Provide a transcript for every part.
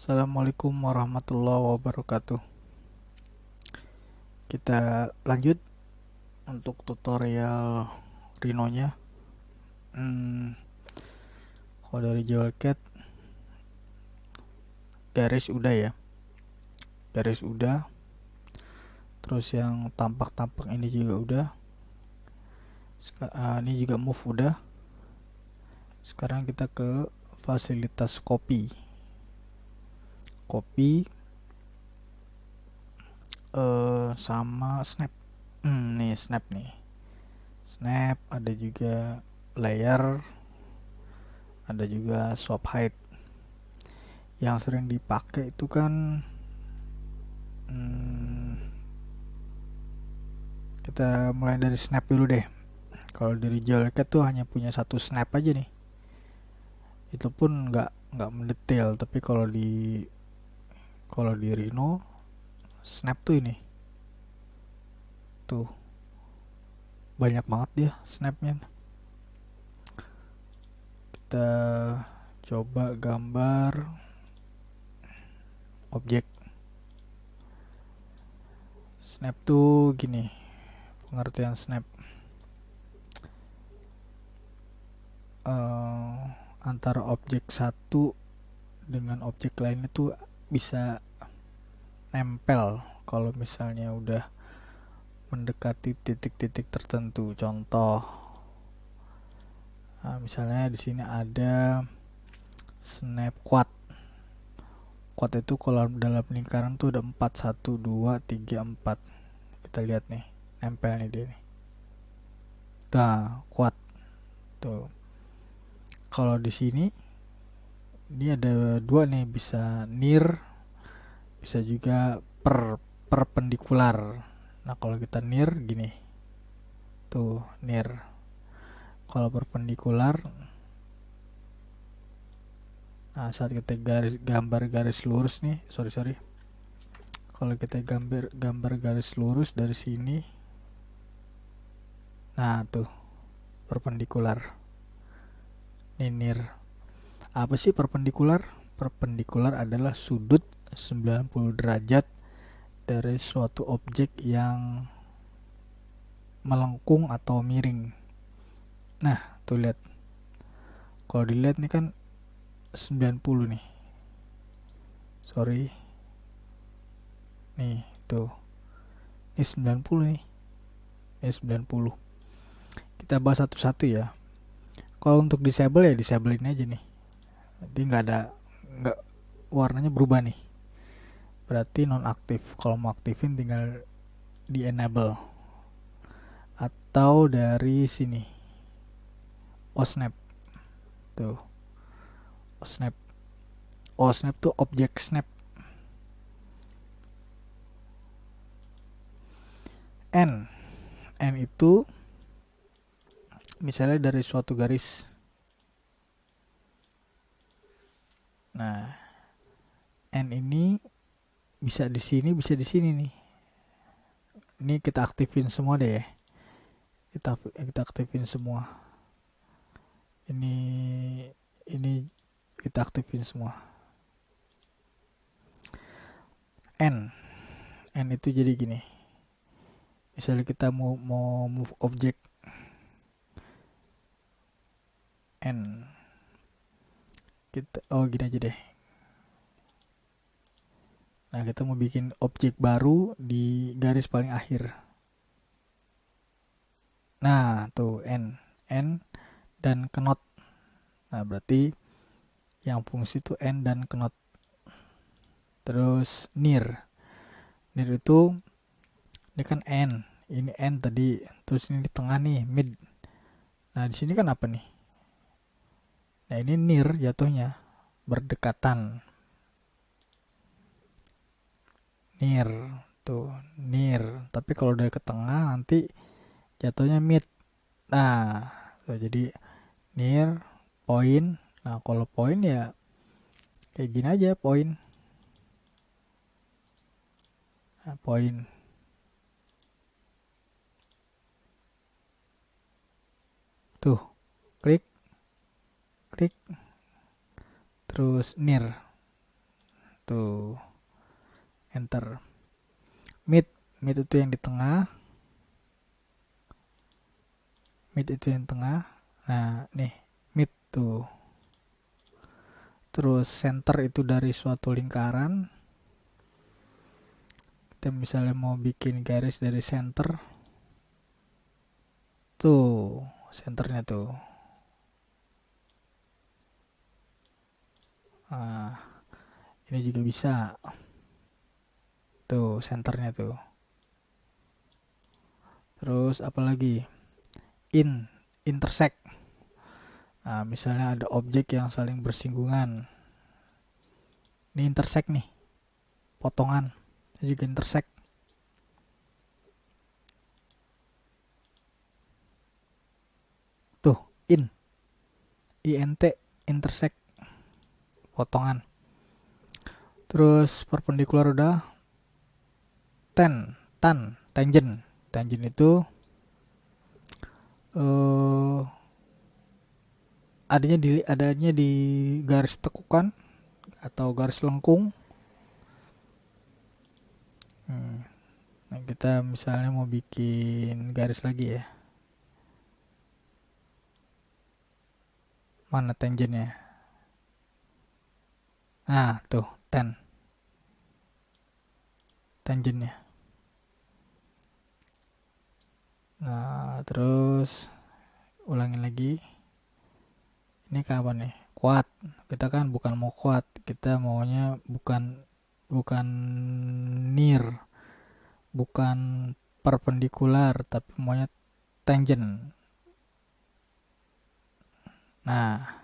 Assalamualaikum warahmatullahi wabarakatuh. Kita lanjut untuk tutorial Rhino-nya. Hmm, Kalau dari Jewelcat garis udah ya, garis udah. Terus yang tampak-tampak ini juga udah. Ini juga move udah. Sekarang kita ke fasilitas copy. Copy sama snap. Nih snap nih. Snap ada juga layer, ada juga swap height. Yang sering dipakai itu kan kita mulai dari snap dulu deh. Kalau dari Jewelcat tuh hanya punya satu snap aja nih. Itu pun nggak mendetail. Tapi kalau di Rhino snap tuh ini tuh banyak banget dia snapnya. Kita coba gambar objek. Snap tuh gini, pengertian snap. Antara objek satu dengan objek lain itu bisa nempel kalau misalnya udah mendekati titik-titik tertentu. Contoh, misalnya di sini ada snap quad. Quad itu kalau dalam lingkaran tuh ada 4, 1, 2, 3, 4. Kita lihat nih, nempel nih dia nih. Nah, quad tuh. Kalau di sini ini ada dua nih, bisa near, bisa juga perpendikular. Nah, kalau kita near gini. Tuh, near. Kalau perpendikular, nah saat kita gambar garis lurus nih, sorry. Kalau kita gambar garis lurus dari sini, nah tuh perpendikular. Near. Apa sih perpendikular? Perpendikular adalah sudut 90 derajat dari suatu objek yang melengkung atau miring. Nah, tuh lihat. Kalau dilihat nih kan 90 nih. Sorry. Nih, tuh. Ini 90 nih. Ini 90. Kita bahas satu-satu ya. Kalau untuk disable ya disablein aja nih. Jadi nggak warnanya berubah nih. Berarti non aktif. Kalau mau aktifin tinggal di enable. Atau dari sini. OSnap. Tuh. OSnap. OSnap tuh objek snap. N. N itu misalnya dari suatu garis. Nah, N ini bisa di sini, bisa di sini nih. Ini kita aktifin semua deh ya. Kita aktifin semua. Ini kita aktifin semua. N. N itu jadi gini. Misalnya kita mau move objek N. Gini aja deh. Nah, kita mau bikin objek baru di garis paling akhir. Nah, tuh N dan knot. Nah, berarti yang fungsi itu N dan knot. Terus near. Near itu ini kan N. Ini N tadi. Terus ini di tengah nih, mid. Nah, di sini kan apa nih? Nah, ini near jatuhnya. Berdekatan. Near. Tuh, near. Tapi kalau udah ke tengah nanti jatuhnya mid. Nah, jadi near, point. Nah, kalau point ya kayak gini aja, point. Nah, point. Tuh, klik, terus near. Tuh, enter. Mid itu yang di tengah. Mid itu yang tengah. Nah, nih, mid tuh. Terus center itu dari suatu lingkaran. Kita misalnya mau bikin garis dari center. Tuh, centernya tuh. Nah, ini juga bisa. Tuh, centernya tuh. Terus apalagi? Intersect. Nah, misalnya ada objek yang saling bersinggungan. Ini intersect nih. Potongan. Ini juga intersect. Tuh, int, intersect. Potongan. Terus perpendikular udah. Tangent. Tangent itu adanya di garis tekukan atau garis lengkung. Nah, kita misalnya mau bikin garis lagi ya. Mana tangentnya? Nah, tuh, tangentnya. Nah, terus ulangin lagi. Ini kapan nih? Kuat. Kita kan bukan mau kuat, kita maunya bukan near, bukan perpendikular, tapi maunya tangent. Nah,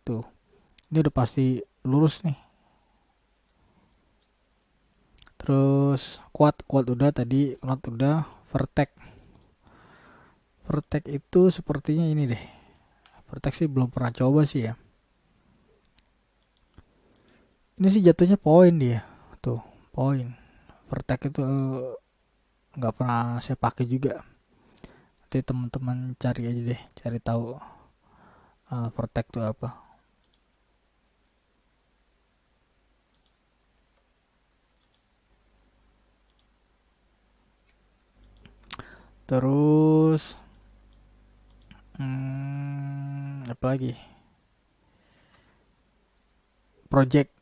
tuh. Ini udah pasti lurus nih. Terus kuat udah tadi, knot udah, vertex. Vertex itu sepertinya ini deh. Vertex sih belum pernah coba sih ya. Ini sih jatuhnya poin dia. Tuh, poin. Vertex itu nggak pernah saya pakai juga. Nanti teman-teman cari aja deh, cari tahu vertex itu apa. Terus apa lagi? Project.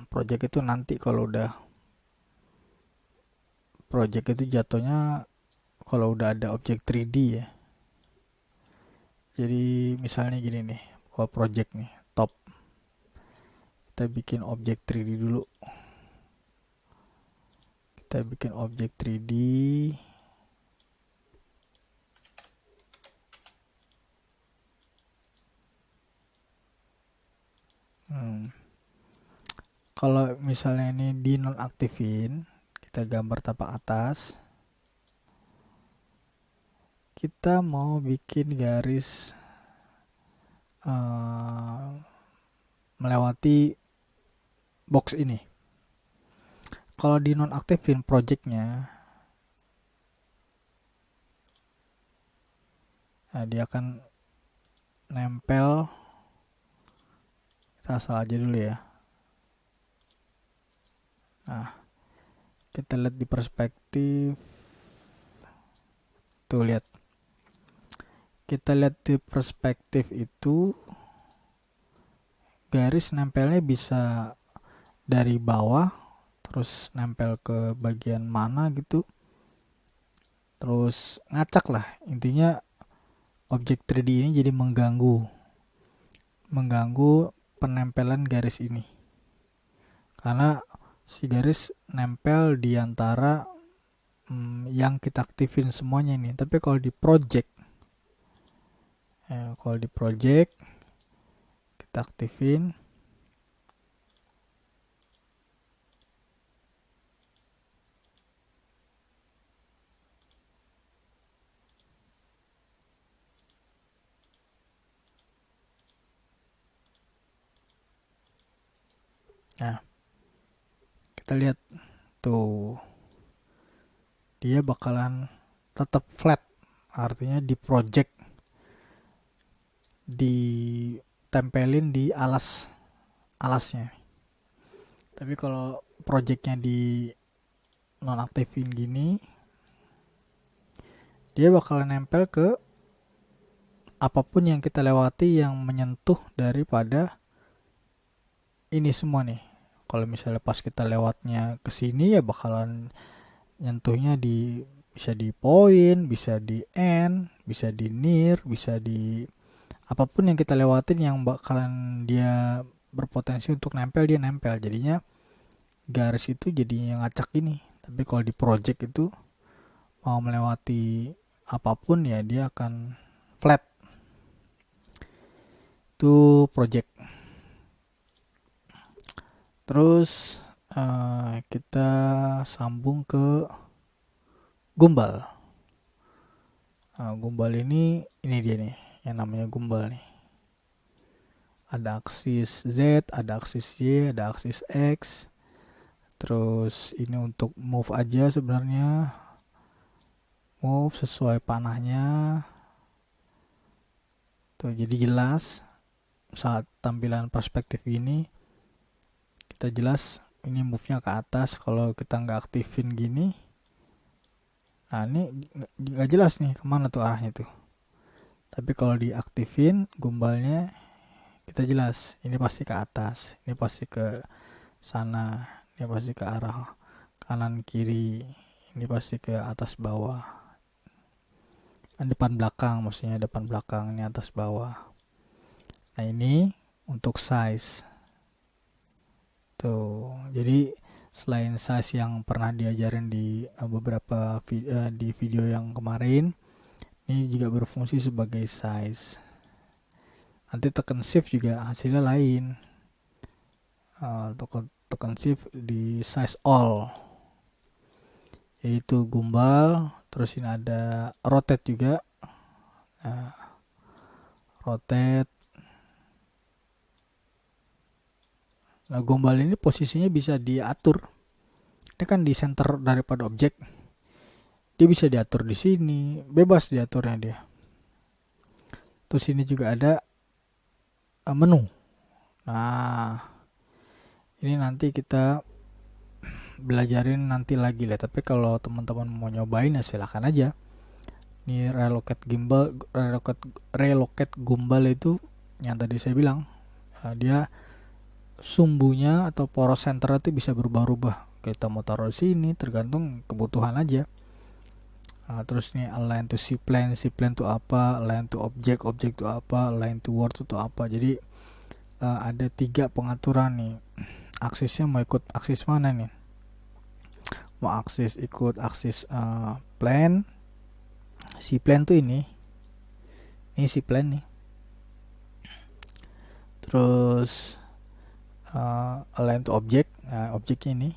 Project itu nanti kalau udah project itu jatuhnya kalau udah ada objek 3D ya. Jadi misalnya gini nih, kalau project nih, top. Kita bikin objek 3D dulu. Kita bikin objek 3D. Kalau misalnya ini di nonaktifin, kita gambar tapak atas. Kita mau bikin garis melewati box ini. Kalau di nonaktifin projectnya, nah dia akan nempel. Kita asal aja dulu ya. Nah, kita lihat di perspektif. Tuh lihat. Kita lihat di perspektif itu garis nempelnya bisa dari bawah terus nempel ke bagian mana gitu. Terus ngacak lah. Intinya objek 3D ini jadi mengganggu penempelan garis ini. Karena si garis nempel di antara yang kita aktifin semuanya ini. Tapi kalau di project kita aktifin. Nah, kita lihat tuh dia bakalan tetap flat, artinya di project ditempelin di alasnya. Tapi kalau projectnya di nonaktifin gini, dia bakal nempel ke apapun yang kita lewati yang menyentuh daripada ini semua nih. Kalau misalnya pas kita lewatnya ke sini ya bakalan nyentuhnya di, bisa di point, bisa di end, bisa di near, bisa di apapun yang kita lewatin yang bakalan dia berpotensi untuk nempel, dia nempel. Jadinya garis itu jadi ngacak ini. Tapi kalau di project itu mau melewati apapun ya dia akan flat. Itu project. Terus kita sambung ke gumbal. Gumbal ini dia nih yang namanya gumbal nih. Ada aksis Z, ada aksis Y, ada aksis X. Terus ini untuk move aja sebenarnya. Move sesuai panahnya. Tuh, jadi jelas saat tampilan perspektif ini kita jelas ini move-nya ke atas. Kalau kita nggak aktifin gini, nah ini nggak jelas nih kemana tuh arahnya tuh. Tapi kalau diaktifin gumbalnya kita jelas ini pasti ke atas, ini pasti ke sana, ini pasti ke arah kanan kiri, ini pasti ke atas bawah, depan belakang, maksudnya depan belakang, ini atas bawah. Nah ini untuk size tuh. Jadi selain size yang pernah diajarin di beberapa di video yang kemarin, ini juga berfungsi sebagai size. Nanti tekan shift juga hasilnya lain. Tekan shift di size all, yaitu gumbal. Terus ini ada rotate juga. Rotate. Nah, gumbal ini posisinya bisa diatur. Ini kan di center daripada objek. Dia bisa diatur di sini, bebas diaturnya dia. Terus ini juga ada menu. Nah, ini nanti kita belajarin nanti lagi lah. Tapi kalau teman-teman mau nyobain ya silahkan aja. Ini relocate gimbal, relocate gumbal itu yang tadi saya bilang, dia sumbunya atau poros center itu bisa berubah-ubah. Kita mau taruh di sini tergantung kebutuhan aja. Terus nih align to C-plane itu apa, align to object itu apa, align to word itu apa. Jadi ada 3 pengaturan nih. Aksisnya mau ikut aksis mana nih? Mau aksis ikut aksis plane. C-plane tuh ini C-plane nih. Terus align to object, objeknya ini.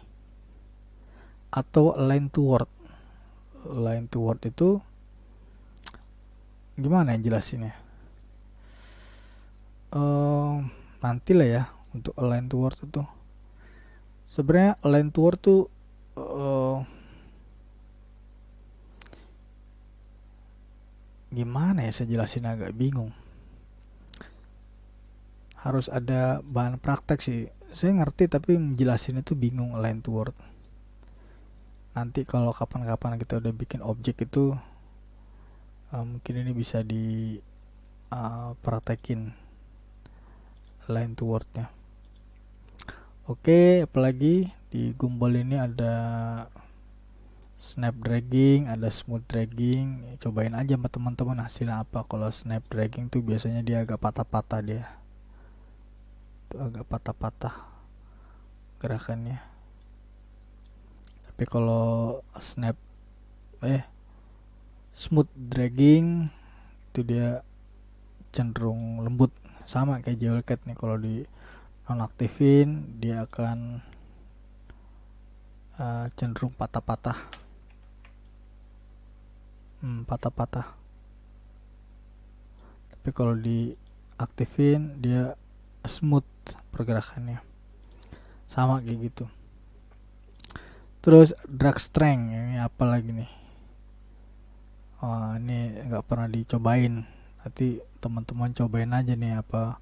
Atau align to word. Align to word itu gimana yang jelasinnya? Nanti lah ya untuk align to word itu. Sebenarnya align to word tuh gimana ya saya jelasin, agak bingung. Harus ada bahan praktek sih. Saya ngerti tapi menjelasin itu bingung align to word. Nanti kalau kapan-kapan kita udah bikin objek itu mungkin ini bisa di praktekin align to wordnya. Oke, apalagi di gumbal ini ada snap dragging, ada smooth dragging. Cobain aja sama teman-teman hasilnya apa. Kalau snap dragging tuh biasanya dia agak patah-patah, dia tuh agak patah-patah gerakannya. Tapi kalau snap smooth dragging itu dia cenderung lembut, sama kayak jewelcat nih. Kalau di nonaktifin dia akan cenderung patah-patah. Patah-patah. Tapi kalau diaktifin dia smooth pergerakannya, sama kayak gitu. Terus drag strength ini apa lagi nih? Ini nggak pernah dicobain. Nanti teman-teman cobain aja nih apa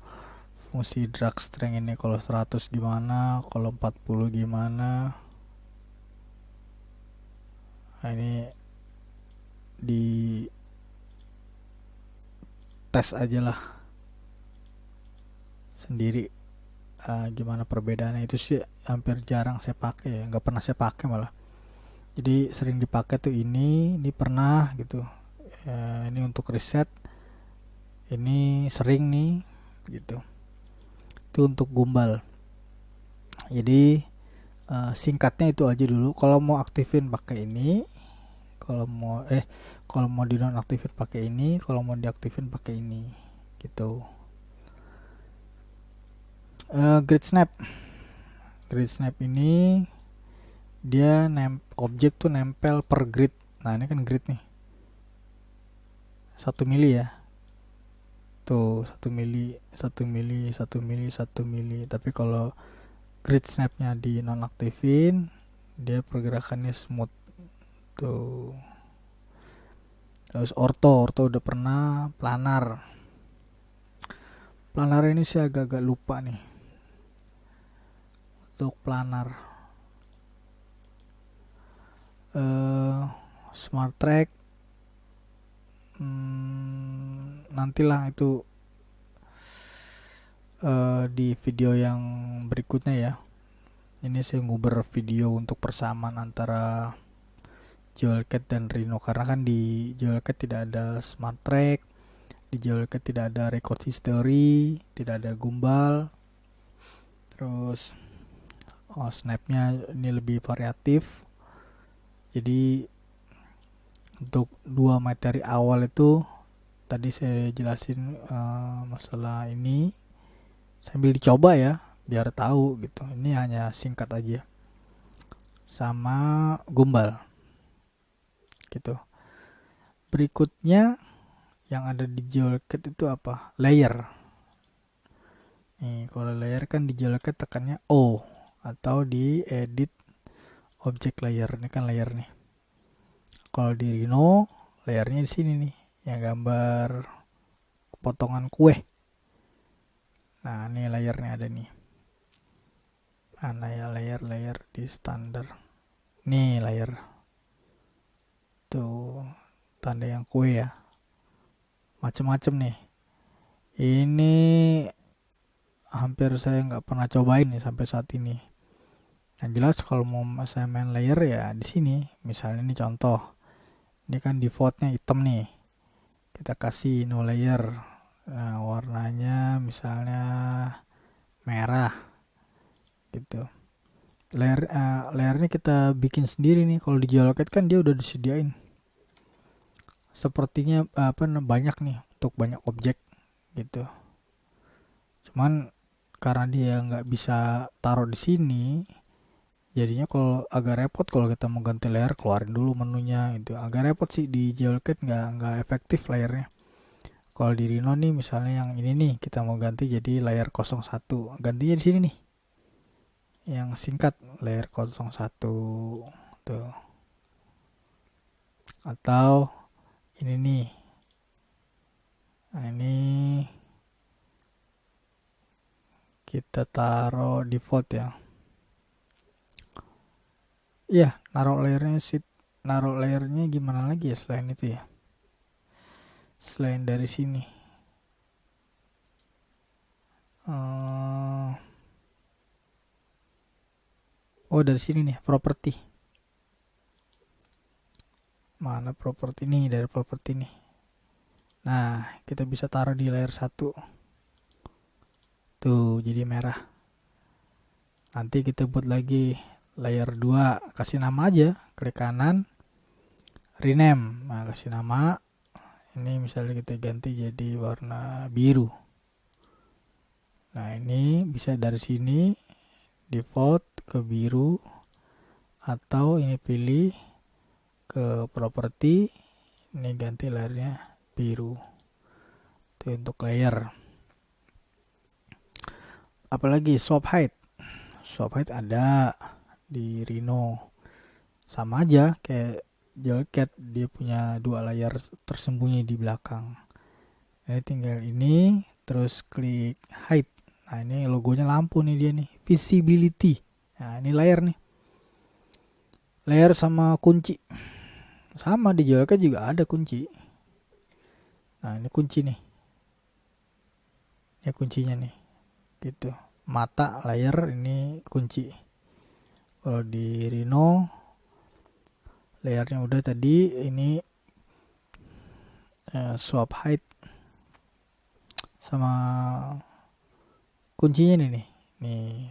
fungsi drag strength ini, kalau 100 gimana, kalau 40 gimana. Nah, ini di tes aja lah sendiri gimana perbedaannya. Itu sih hampir jarang saya pakai ya, nggak pernah saya pakai malah. Jadi sering dipakai tuh ini pernah gitu. Ini untuk riset, ini sering nih gitu. Itu untuk gumbal. Jadi singkatnya itu aja dulu. Kalau mau aktifin pakai ini, kalau mau di nonaktifin pakai ini, kalau mau diaktifin pakai ini gitu. Grid snap ini dia objek tuh nempel per grid. Nah, ini kan grid nih 1 mili ya, tuh 1 mili 1 mili 1 mili 1 mili. Tapi kalau grid snapnya di nonaktifin, dia pergerakannya smooth tuh. Terus orto udah pernah. Planar ini sih agak-agak lupa nih. Untuk planar smart track nantilah itu di video yang berikutnya ya. Ini saya nguber video untuk persamaan antara Jewelcat dan Rhino, karena kan di Jewelcat tidak ada smart track, di Jewelcat tidak ada record history, tidak ada gumbal. Terus snapnya ini lebih variatif. Jadi untuk dua materi awal itu tadi saya jelasin masalah ini sambil dicoba ya, biar tahu gitu. Ini hanya singkat aja. Sama gumbal gitu. Berikutnya yang ada di Jewelcat itu apa? Layer. Nih, kalau layer kan di Jewelcat tekannya O, atau di edit object layer. Ini kan layer nih. Kalau di Rhino, layernya di sini nih, yang gambar potongan kue. Nah, ini layernya ada nih. Mana ya layer di standar? Nih layer. Tuh, tanda yang kue ya. Macem-macem nih. Ini hampir saya nggak pernah cobain nih sampai saat ini. Yang jelas kalau mau saya main layer ya di sini. Misalnya ini contoh. Ini kan defaultnya hitam nih. Kita kasih no layer. Nah, warnanya misalnya merah gitu. Layernya kita bikin sendiri nih. Kalau di Jewelcat kan dia udah disediain. Sepertinya banyak nih untuk banyak objek gitu. Cuman karena dia nggak bisa taruh di sini, jadinya kalau agak repot kalau kita mau ganti layer, keluarin dulu menunya gitu. Agak repot sih di Jewelcat, nggak efektif layernya. Kalau di Rhino nih misalnya yang ini nih kita mau ganti jadi layer 01, gantinya di sini nih. Yang singkat layer 01 tuh. Atau ini nih. Nah, ini kita taruh default ya. Iya, naruh layernya gimana lagi ya selain itu ya? Selain dari sini. Oh, dari sini nih, property. Mana property nih, dari property nih. Nah, kita bisa taruh di layer 1. Tuh, jadi merah. Nanti kita buat lagi layer 2, kasih nama aja, klik kanan, rename. Nah, kasih nama. Ini misalnya kita ganti jadi warna biru. Nah, ini bisa dari sini default ke biru, atau ini pilih ke property, ini ganti layernya biru. Itu untuk layer. Apalagi swap height ada di Rhino, sama aja kayak Jewelcat, dia punya dua layar tersembunyi di belakang. Ini tinggal ini terus klik height. Nah ini logonya lampu nih dia nih, visibility. Nah ini layer nih, layer sama kunci, sama di JLK juga ada kunci. Nah ini kunci nih, ini kuncinya nih, gitu. Mata layer ini kunci. Kalau di Rhino layernya udah tadi, ini swap height sama kuncinya nih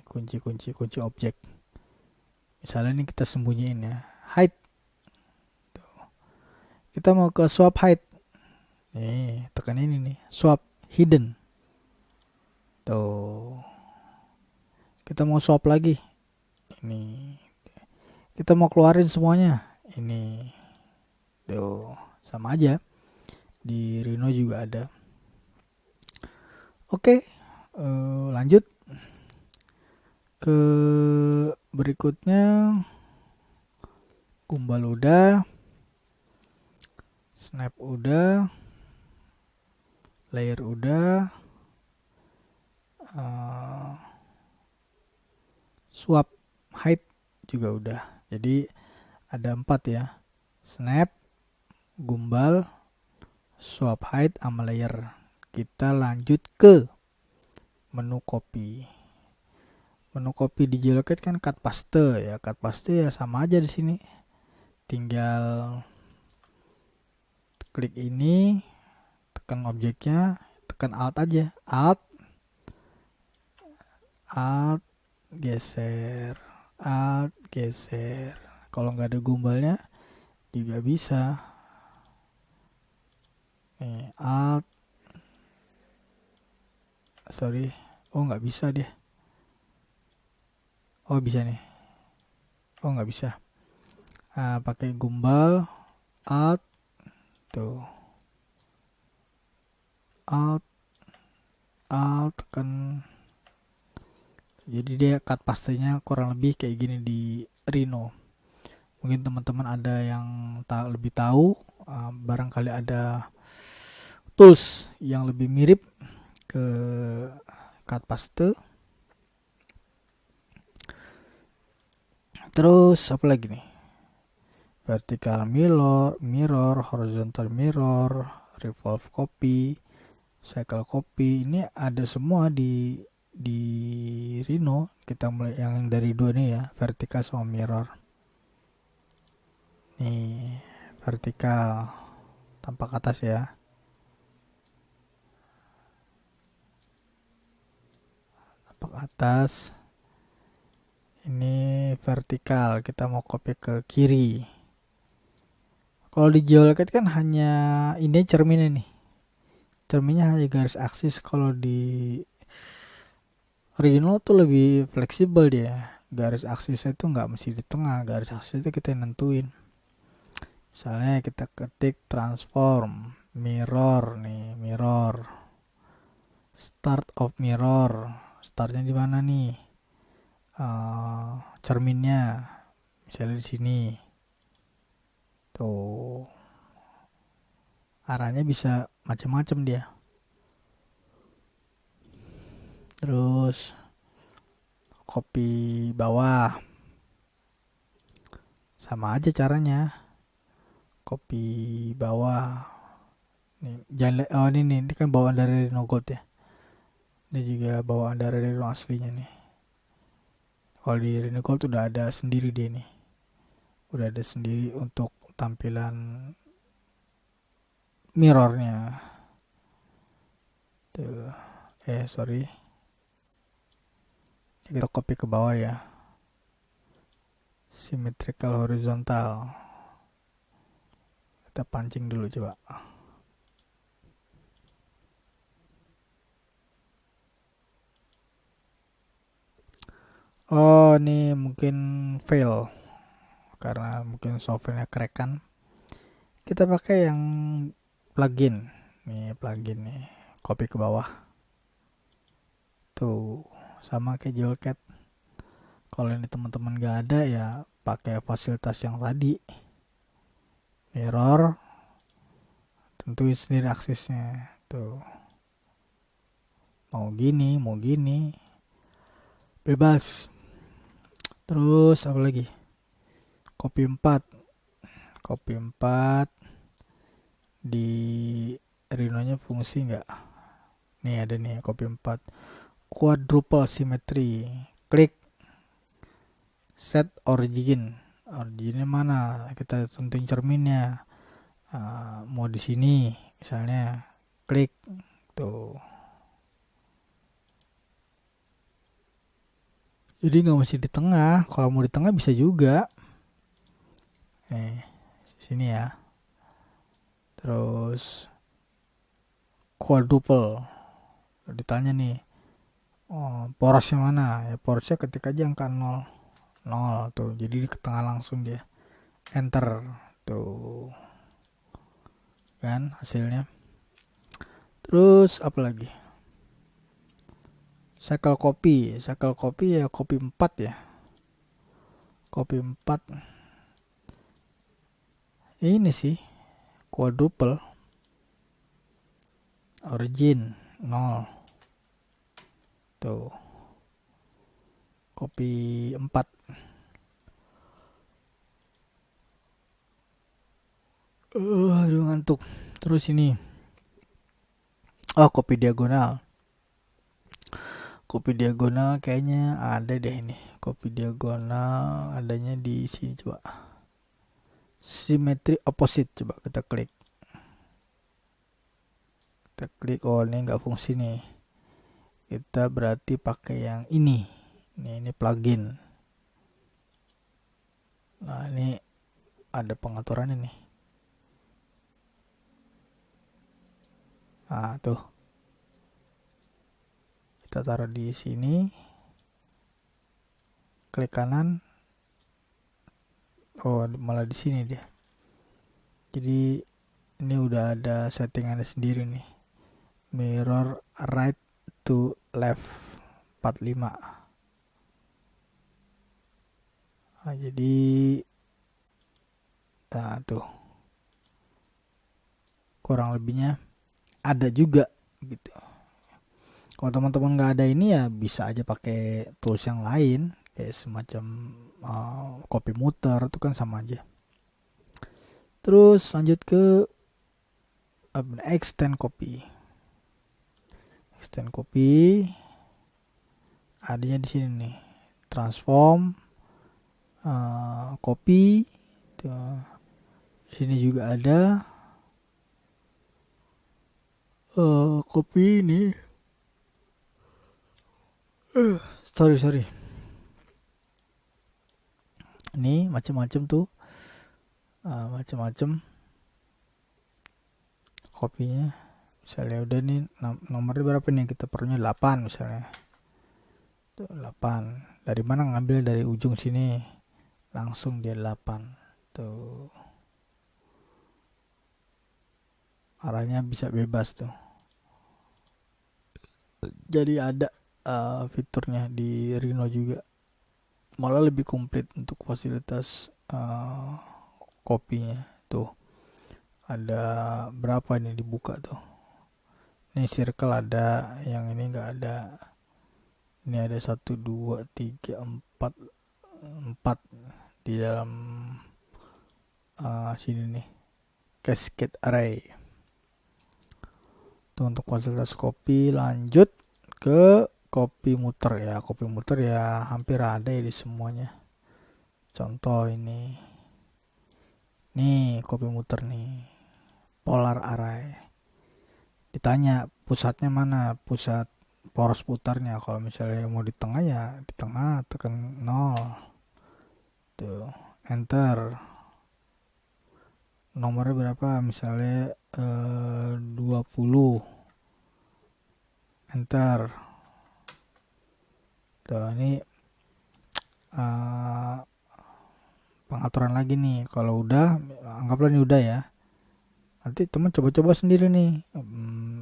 kunci objek. Misalnya ini kita sembunyiin ya, height. Kita mau ke swap height, nih tekan ini nih, swap hidden. Tuh, kita mau swap lagi, ini kita mau keluarin semuanya, ini. Tuh, sama aja di Rhino juga ada. Oke, lanjut ke berikutnya. Gumbal udah, snap udah, layer udah, swap height juga udah. Jadi ada 4 ya, snap, gumbal, swap height, sama layer. Kita lanjut ke menu copy. Menu copy di JLocket kan cut paste ya, cut paste ya sama aja di sini. Tinggal klik ini, tekan objeknya, tekan alt aja, alt geser, alt geser. Kalau nggak ada gumbalnya juga bisa. Nih, alt, sorry, oh nggak bisa deh. Oh bisa nih, oh nggak bisa. Pakai gumbal, alt, tuh, alt tekan. Jadi dia cut pastenya kurang lebih kayak gini di Rhino. Mungkin teman-teman ada yang lebih tahu, barangkali ada tools yang lebih mirip ke cut paste. Terus apa lagi nih? Vertical mirror, horizontal mirror, revolve copy, cycle copy. Ini ada semua di Rhino. Kita mulai yang dari 2 nih ya, vertical sama mirror. Nih, vertical tampak atas ya. Tampak atas. Ini vertikal, kita mau copy ke kiri. Kalau di JLocket kan hanya ini cerminnya nih. Cerminnya hanya garis aksis. Kalau di Rhino tuh lebih fleksibel dia. Garis aksisnya itu nggak mesti di tengah, garis aksis itu kita nentuin. Misalnya kita ketik transform mirror nih, mirror, start of mirror, startnya di mana nih? Cerminnya, misalnya di sini. Tuh, arahnya bisa macam-macam dia. Terus copy bawah, sama aja caranya. Copy bawah. Nih, jangan ini kan bawaan dari Rhino Gold ya. Ini juga bawaan dari Rhino aslinya nih. Kalau di Rhino Gold udah ada sendiri dia nih. Udah ada sendiri untuk tampilan mirrornya. Tuh. Sorry. Kita copy ke bawah ya. Symmetrical horizontal. Kita pancing dulu coba. Oh, ini mungkin fail karena mungkin softwarenya crack kan. Kita pakai yang plugin. Nih plugin nih. Copy ke bawah. Tuh, sama kayak JLocket. Kalau ini teman-teman gak ada ya pakai fasilitas yang tadi. Mirror, tentuin sendiri aksisnya. Tuh. mau gini bebas. Terus apa lagi? Copy 4 di Rhino-nya fungsi nggak? Nih ada nih copy 4 quadruple symmetry. Klik set originnya mana, kita tentuin cerminnya. Mau di sini misalnya, klik tuh. Jadi nggak mesti di tengah, kalau mau di tengah bisa juga. Sini ya. Terus quadruple, ditanya nih, porosnya mana ya, porosnya ketik aja angka 0 tuh, jadi di tengah langsung dia, enter tuh kan hasilnya. Terus apa lagi? Cycle copy ya, copy 4 ya, copy 4 ini sih quadruple origin 0 tuh, copy 4. Aduh ngantuk. Terus ini copy diagonal kayaknya ada deh ini. Copy diagonal adanya di sini, coba symmetry opposite, coba kita klik. Oh ini nggak fungsi nih, kita berarti pakai yang ini plugin. Nah ini ada pengaturannya nih. Nah tuh, kita taruh di sini, klik kanan, malah di sini dia. Jadi ini udah ada settingannya sendiri nih, mirror right to left 45. Jadi tuh kurang lebihnya ada juga gitu. Kalau teman-teman nggak ada ini ya bisa aja pakai tools yang lain kayak semacam copy muter, itu kan sama aja. Terus lanjut ke extend copy adanya di sini nih, transform copy tuh. Sini juga ada copy ini. Sorry. Ini macam-macam tuh, macam-macam kopinya. Misalnya udah nih nomornya berapa nih, kita perlunya 8 misalnya. Tuh 8. Dari mana ngambil? Dari ujung sini. Langsung dia 8. Tuh. Arahnya bisa bebas tuh. Jadi ada fiturnya di Rhino juga. Malah lebih komplit untuk fasilitas kopinya. Tuh. Ada berapa nih dibuka tuh. Ini circle ada, yang ini enggak ada. Ini ada 1 2 3 4 di dalam sini nih, cascade array. Itu untuk fasilitas copy. Lanjut ke copy muter ya. Copy muter ya hampir ada ya di semuanya. Contoh ini nih, copy muter nih, polar array. Ditanya pusatnya mana, pusat poros putarnya. Kalau misalnya mau di tengah ya di tengah, tekan 0 tuh, enter. Nomornya berapa, misalnya 20, enter. Tuh ini pengaturan lagi nih. Kalau udah, anggaplah ini udah ya, nanti teman coba-coba sendiri nih,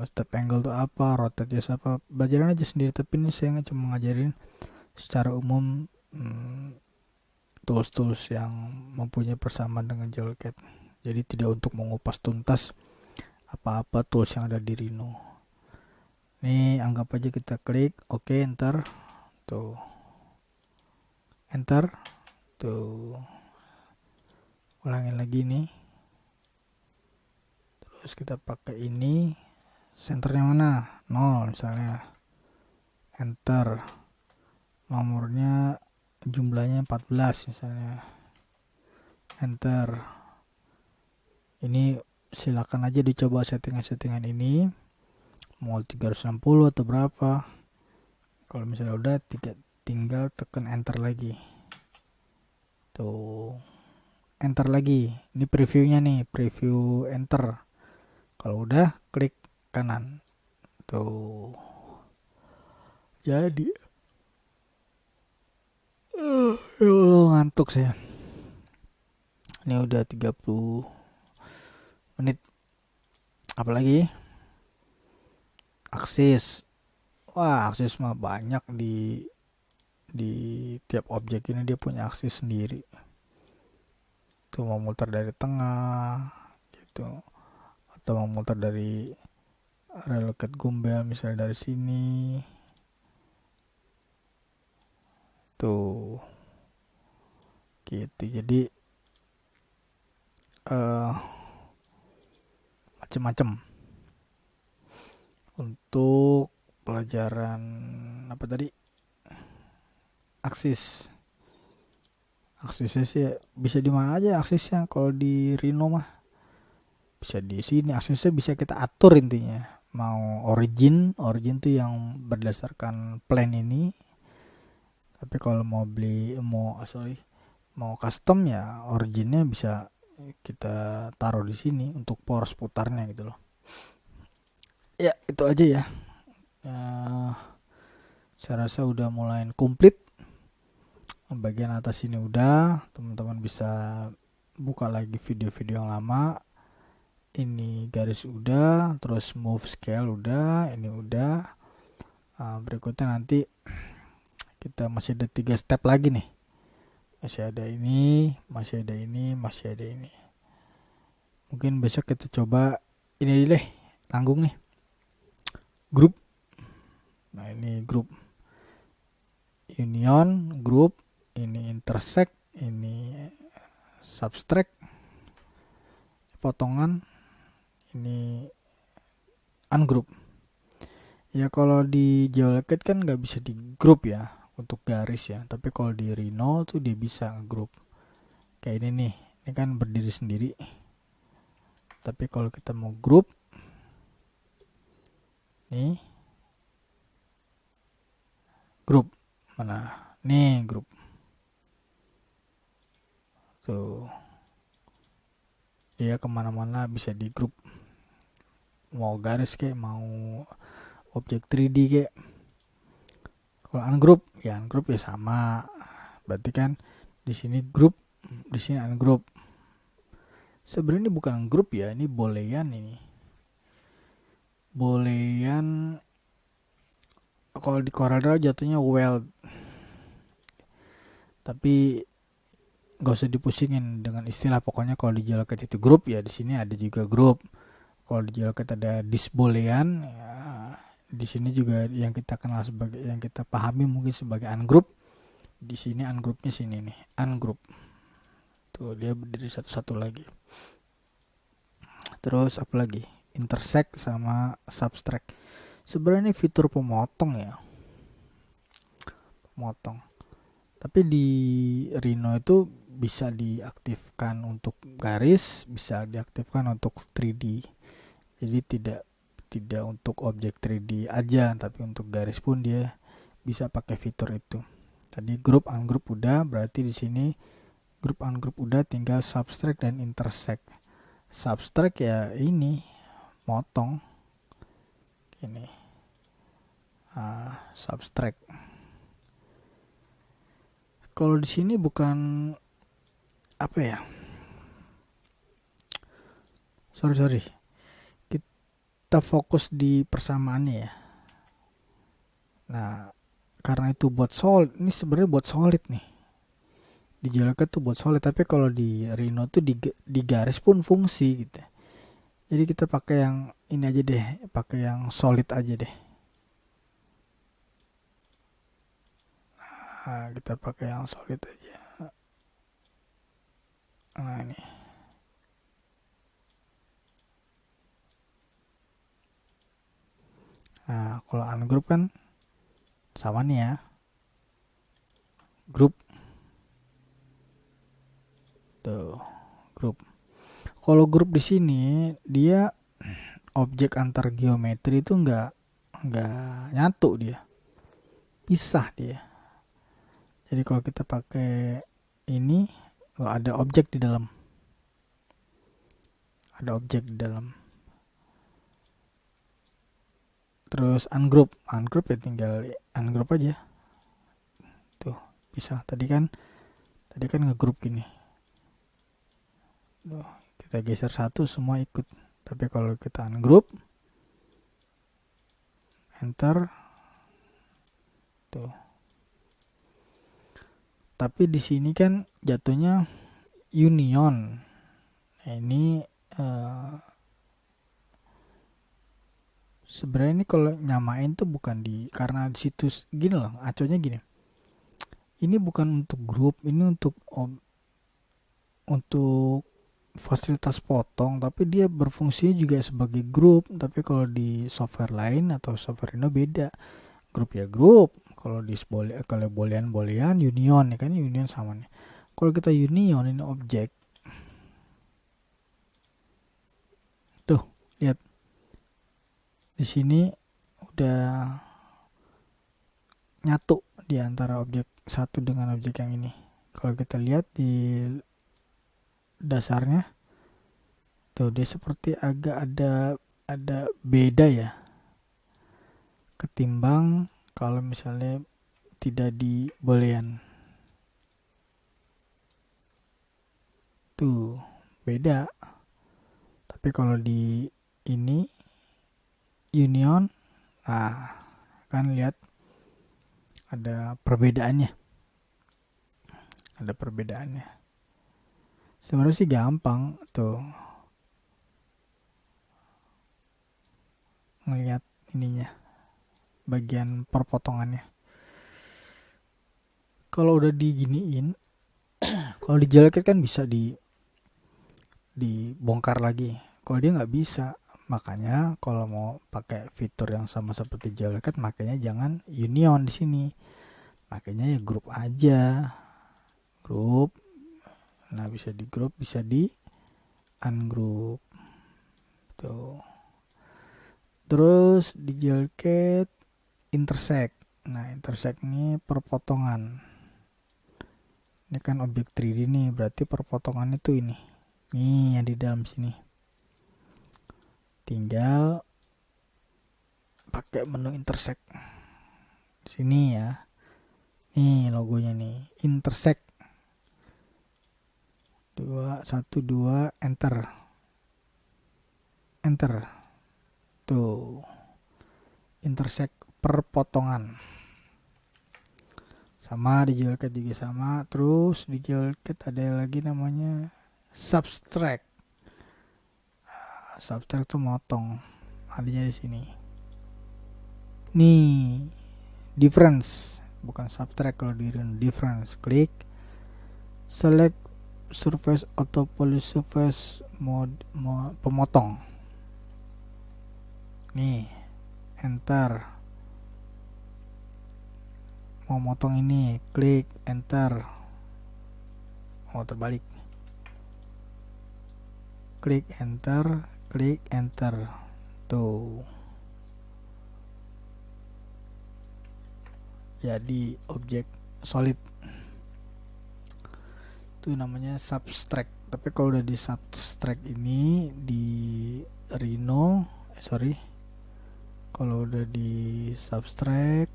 step angle tuh apa, rotate apa, belajarin aja sendiri. Tapi ini saya cuma ngajarin secara umum tools-tools yang mempunyai persamaan dengan Jolcat. Jadi tidak untuk mengupas tuntas apa-apa tools yang ada di Rhino. Nih anggap aja kita klik oke, enter. Tuh, enter. Tuh, ulangin lagi nih. Terus kita pakai ini, senternya mana? 0 misalnya. Enter. Nomornya jumlahnya 14 misalnya. Enter. Ini silakan aja dicoba settingan-settingan ini. Mau 360 atau berapa. Kalau misalnya udah, tinggal tekan enter lagi. Tuh, enter lagi. Ini previewnya nih, preview enter. Kalau udah, klik kanan. Tuh, jadi ya Allah, ngantuk saya. Ini udah 30 menit. Apalagi aksis. Wah, aksis mah banyak di tiap objek ini, dia punya aksis sendiri. Tuh, mau muter dari tengah gitu, atau mau muter dari relocate gumbel misalnya dari sini. Tuh, gitu. Jadi macem-macem. Untuk pelajaran apa tadi, aksisnya sih bisa di mana aja aksisnya. Kalau di Rhino mah bisa di sini, aksesnya bisa kita atur intinya. Mau origin tuh yang berdasarkan plan ini. Tapi kalau mau mau custom ya originnya bisa kita taruh di sini untuk poros putarnya gitu loh. Ya itu aja ya. Saya rasa udah mulai komplit. Bagian atas ini udah, teman-teman bisa buka lagi video-video yang lama. Ini garis udah, terus move scale udah, ini udah. Berikutnya nanti kita masih ada 3 step lagi nih. Masih ada ini, masih ada ini, masih ada ini. Mungkin besok kita coba ini deh, tanggung nih, grup. Nah ini grup, union, grup, ini intersect, ini subtract, potongan, ini ungroup. Ya kalau di GeoLocate kan nggak bisa di grup ya untuk garis ya, tapi kalau di Rhino tuh dia bisa ngegroup. Kayak ini nih, ini kan berdiri sendiri. Tapi kalau kita mau grup, nih grup mana? Nih grup. Tuh, dia kemana-mana bisa di grup. Mau garis kayak, mau objek 3D kayak. Kalau ungroup ya sama. Berarti kan di sini grup, di sini ungroup. Sebenarnya ini bukan grup ya, ini boolean ini. Boolean kalau di CorelDRAW jatuhnya weld. Tapi gak usah dipusingin dengan istilah, pokoknya kalau di GeoLocate itu grup ya di sini ada juga grup. Kalau di GeoLocate ada this boolean ya, di sini juga yang kita kenal sebagai, yang kita pahami mungkin sebagai ungroup. Di sini ungroupnya sini nih, ungroup. Tuh dia berdiri satu-satu lagi. Terus apa lagi? Intersect sama subtract. Sebenarnya ini fitur pemotong ya. Pemotong. Tapi di Rhino itu bisa diaktifkan untuk garis, bisa diaktifkan untuk 3D. Jadi tidak untuk objek 3D aja, tapi untuk garis pun dia bisa pakai fitur itu. Tadi grup ungroup udah, berarti di sini grup ungroup udah, tinggal subtract dan intersect. Subtract ya ini motong ini. Subtract. Kalau di sini bukan apa ya? Sorry. Kita fokus di persamaannya ya. Nah, karena itu buat solid, ini sebenarnya buat solid nih. Di GeoLocate tuh buat solid, tapi kalau di Rhino tuh di garis pun fungsi gitu. Jadi kita pakai yang ini aja deh, pakai yang solid aja deh. Kita pakai yang solid aja. Nah ini. Nah kalau ungroup kan sama nih ya, grup tuh, grup. Kalau grup di sini dia objek antar geometri itu nggak nyatu, dia pisah dia. Jadi kalau kita pakai ini, ada objek di dalam, Terus ungroup ya tinggal ungroup aja. Tuh bisa. Tadi kan ngegroup gini. Tuh, kita geser satu semua ikut. Tapi kalau kita ungroup, enter, tuh. Tapi di sini kan jatuhnya union. Nah, ini sebenarnya ini kalau nyamain tuh bukan karena di situs gini loh, acuannya gini. Ini bukan untuk grup, ini untuk fasilitas potong, tapi dia berfungsi juga sebagai grup. Tapi kalau di software lain atau software ini beda. Grup ya grup. Kalau di kalau boolean union ya kan, union sama nih. Kalau kita union ini objek. Tuh, lihat. Di sini udah nyatu di antara objek satu dengan objek yang ini. Kalau kita lihat di dasarnya, tuh dia seperti agak ada beda ya, ketimbang kalau misalnya tidak di boolean. Tuh beda. Tapi kalau di ini union, kan lihat ada perbedaannya. Sebenarnya sih gampang tuh ngelihat ininya, bagian perpotongannya. Kalau udah diginiin, kalau dijelekin kan bisa dibongkar lagi. Kalau dia nggak bisa, makanya kalau mau pakai fitur yang sama seperti jailbreak, makanya jangan union di sini. Makanya ya grup aja. Grup. Nah, bisa di grup, bisa di ungroup. Tuh. Terus di jailbreak intersect. Nah, intersect ini perpotongan. Ini kan objek 3D nih, berarti perpotongan itu ini. Nih yang di dalam sini. Tinggal pakai menu intersect. Sini ya. Nih logonya nih, intersect. 2 1 2 enter. Tuh. Intersect perpotongan. Sama di jailbreak juga sama. Terus di jailbreak ada lagi namanya subtract. Subtract itu motong. Adanya di sini. Nih, difference, bukan subtract. Kalau di difference, klik select surface atau polysurface mode pemotong. Nih, enter. Mau motong ini, klik enter. Mau terbalik, klik enter. Tuh, jadi objek solid. Itu namanya subtract. Tapi kalau udah di subtract ini di Rhino, kalau udah di subtract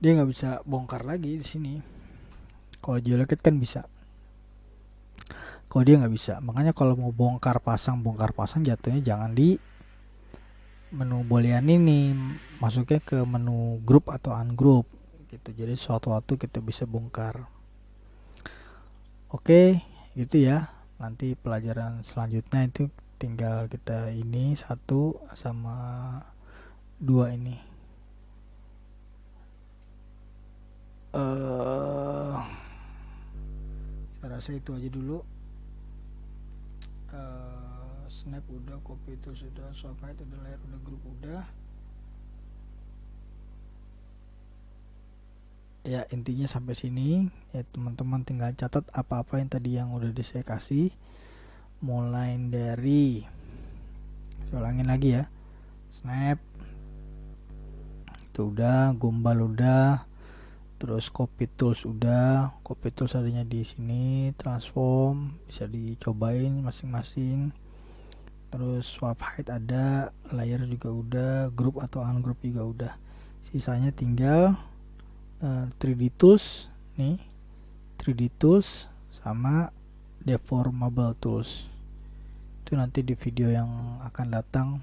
dia nggak bisa bongkar lagi di sini. Kalau jailbreak kan bisa. Kalau dia nggak bisa, makanya kalau mau bongkar pasang jatuhnya jangan di menu boolean ini, masuknya ke menu grup atau ungroup gitu. Jadi suatu waktu kita bisa bongkar. Oke, gitu ya. Nanti pelajaran selanjutnya itu tinggal kita ini 1 sama 2 ini. Saya rasa itu aja dulu. Snap udah, copy itu sudah, swap height udah, layer udah, group udah. Ya intinya sampai sini ya teman-teman, tinggal catat apa-apa yang tadi yang udah saya kasih. Mulai dari, saya ulangin lagi ya, snap itu udah, gombal udah, terus copy tools udah. Copy tools adanya di sini, transform bisa dicobain masing-masing. Terus swap height ada, layer juga udah, group atau ungroup juga udah. Sisanya tinggal 3D tools nih, 3D tools sama deformable tools. Itu nanti di video yang akan datang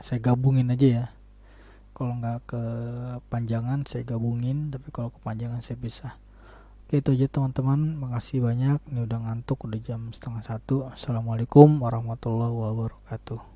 saya gabungin aja ya. Kalau nggak kepanjangan saya gabungin, tapi kalau kepanjangan saya bisa. Oke, itu aja teman-teman, makasih banyak. Ini udah ngantuk, udah jam 12:30. Assalamualaikum warahmatullahi wabarakatuh.